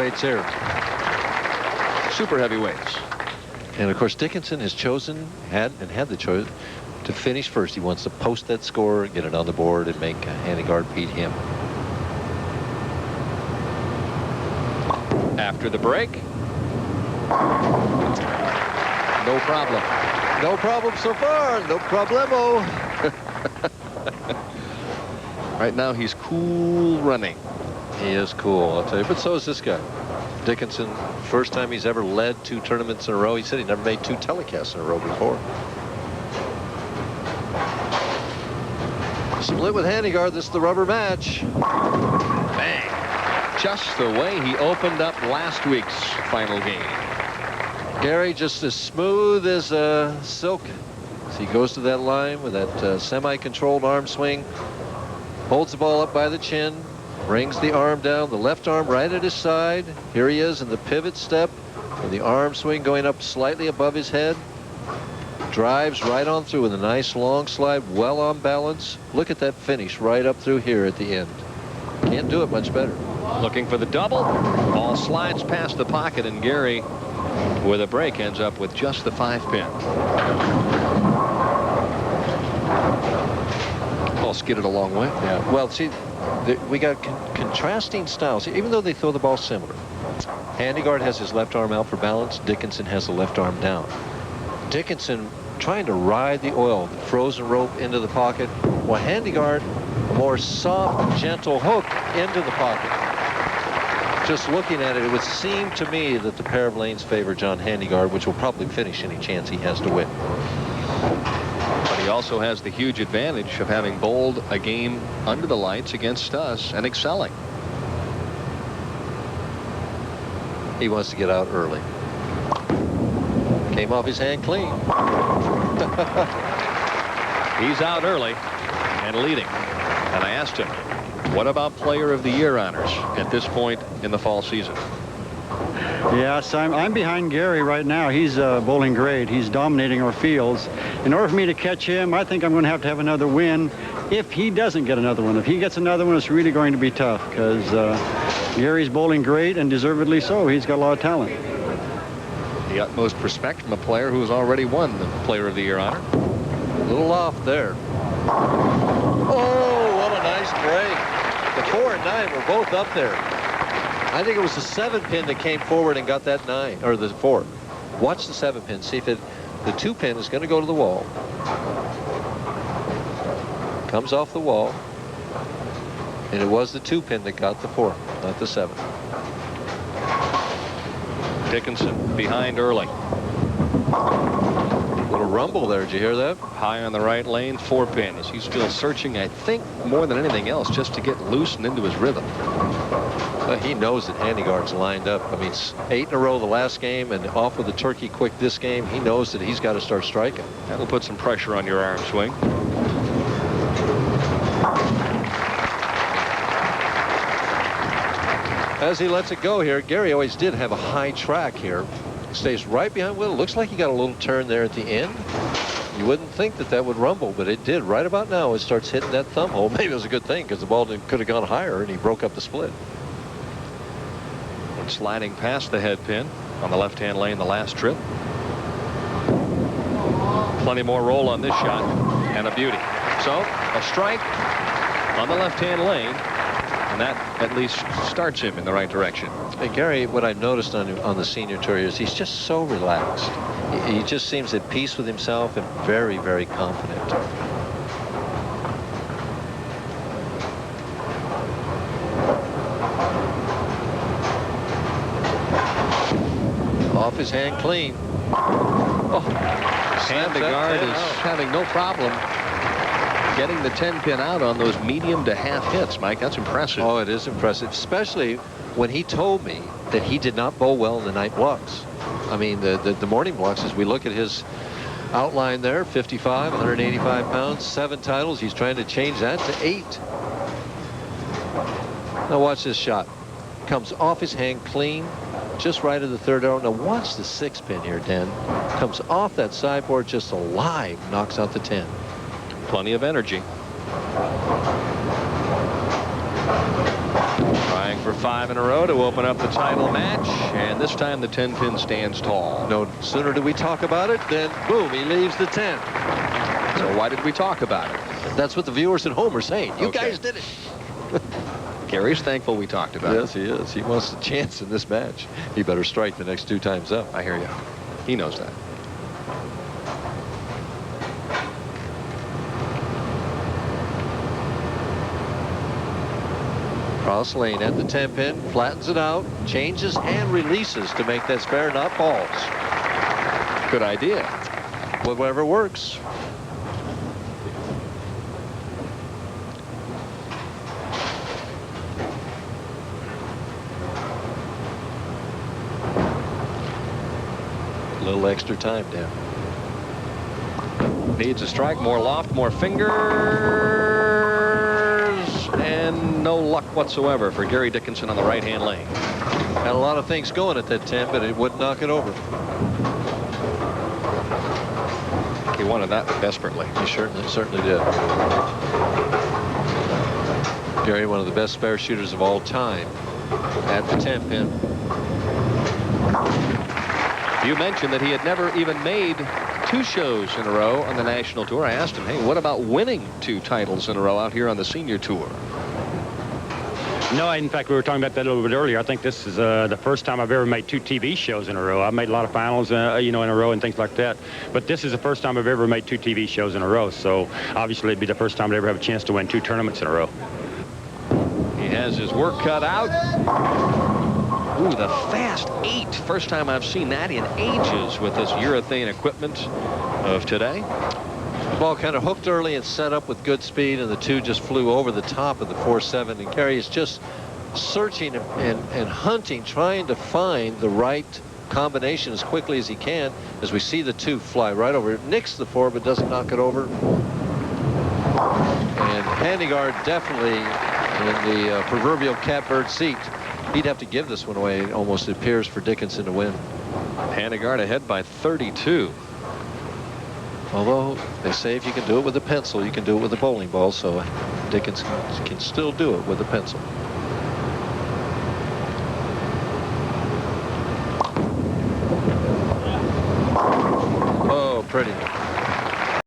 heavyweights here. Super heavyweights. And of course, Dickinson has had the choice to finish first. He wants to post that score, get it on the board, and make Handegard beat him. After the break. No problem. No problem so far. No problemo. Right now he's cool running. He is cool, I'll tell you. But so is this guy. Dickinson, first time he's ever led 2 tournaments in a row. He said he never made 2 telecasts in a row before. Split with Handegard. This is the rubber match. Bang. Just the way he opened up last week's final game. Gary just as smooth as silk. As he goes to that line with that semi-controlled arm swing. Holds the ball up by the chin. Brings the arm down, the left arm right at his side. Here he is in the pivot step with the arm swing going up slightly above his head. Drives right on through with a nice long slide, well on balance. Look at that finish right up through here at the end. Can't do it much better. Looking for the double. Ball slides past the pocket, and Gary, with a break, ends up with just the 5-pin. Ball skidded a long way. Yeah. Well, see, we got contrasting styles. Even though they throw the ball similar. Handegard has his left arm out for balance. Dickinson has the left arm down. Dickinson trying to ride the oil, the frozen rope into the pocket, while Handegard, a more soft, gentle hook into the pocket. Just looking at it, it would seem to me that the pair of lanes favor John-Handegard, which will probably finish any chance he has to win. But he also has the huge advantage of having bowled a game under the lights against us and excelling. He wants to get out early. Came off his hand clean. He's out early and leading. And I asked him, what about Player of the Year honors at this point in the fall season? Yes, I'm behind Gary right now. He's bowling great. He's dominating our fields. In order for me to catch him, I think I'm going to have another win. If he doesn't get another one, if he gets another one, it's really going to be tough because Gary's bowling great, and deservedly so. He's got a lot of talent. The utmost respect from a player who has already won the Player of the Year honor. A little off there. Oh, what a nice break. The 4 and 9 were both up there. I think it was the 7-pin that came forward and got that 9, or the 4. Watch the 7-pin. See if the 2-pin is going to go to the wall. Comes off the wall. And it was the 2-pin that got the 4, not the 7. Dickinson behind early. Little rumble there. Did you hear that? High on the right lane, 4-pin. As he's still searching, I think, more than anything else, just to get loose and into his rhythm. He knows that Handegard's lined up. I mean, it's 8 in a row the last game and off with the turkey quick this game. He knows that he's got to start striking. That'll put some pressure on your arm swing. As he lets it go here, Gary always did have a high track here. Stays right behind Will. Looks like he got a little turn there at the end. You wouldn't think that that would rumble, but it did. Right about now, it starts hitting that thumb hole. Maybe it was a good thing because the ball could have gone higher and he broke up the split. And sliding past the head pin on the left-hand lane the last trip. Plenty more roll on this shot and a beauty. So a strike on the left-hand lane. And that at least starts him in the right direction. Hey, Gary, what I've noticed on the senior tour is he's just so relaxed. He just seems at peace with himself and very, very confident. Off his hand clean. Oh, Handegard is having no problem getting the 10-pin out on those medium to half hits, Mike. That's impressive. Oh, it is impressive, especially when he told me that he did not bowl well in the night blocks. I mean, the morning blocks, as we look at his outline there, 55, 185 pounds, 7 titles. He's trying to change that to 8. Now watch this shot. Comes off his hand clean, just right of the third arrow. Now watch the 6-pin here, Dan. Comes off that sideboard just alive, knocks out the 10. Plenty of energy. Trying for for 5 in a row to open up the title match, and this time the 10-pin stands tall. No sooner do we talk about it than boom, he leaves the 10. So why did we talk about it? That's what the viewers at home are saying. You Okay. guys did it. Gary's thankful we talked about it. Yes, he is. He wants a chance in this match. He better strike the next 2 times up. I hear you. He knows that. Cross lane at the 10-pin, flattens it out, changes and releases to make that spare, not balls. Good idea. Whatever works. A little extra time down. Needs a strike, more loft, more fingers, and no luck whatsoever for Gary Dickinson on the right-hand lane. Had a lot of things going at that 10, but it wouldn't knock it over. He wanted that desperately. He certainly did. Gary, one of the best spare shooters of all time at the 10-pin. You mentioned that he had never even made 2 shows in a row on the national tour. I asked him, hey, what about winning 2 titles in a row out here on the senior tour? No, in fact, we were talking about that a little bit earlier. I think this is the first time I've ever made 2 TV shows in a row. I've made a lot of finals, you know, in a row and things like that. But this is the first time I've ever made 2 TV shows in a row. So obviously it'd be the first time I'd ever have a chance to win 2 tournaments in a row. He has his work cut out. Ooh, the fast 8. First time I've seen that in ages with this urethane equipment of today. The ball kind of hooked early and set up with good speed, and the 2 just flew over the top of the 4-7. And Gary is just searching and hunting, trying to find the right combination as quickly as he can, as we see the 2 fly right over. It nicks the 4, but doesn't knock it over. And Handegard definitely in the proverbial catbird seat. He'd have to give this one away, almost, it appears, for Dickinson to win. Handegard ahead by 32. Although they say if you can do it with a pencil, you can do it with a bowling ball, so Dickinson can still do it with a pencil. Oh, pretty.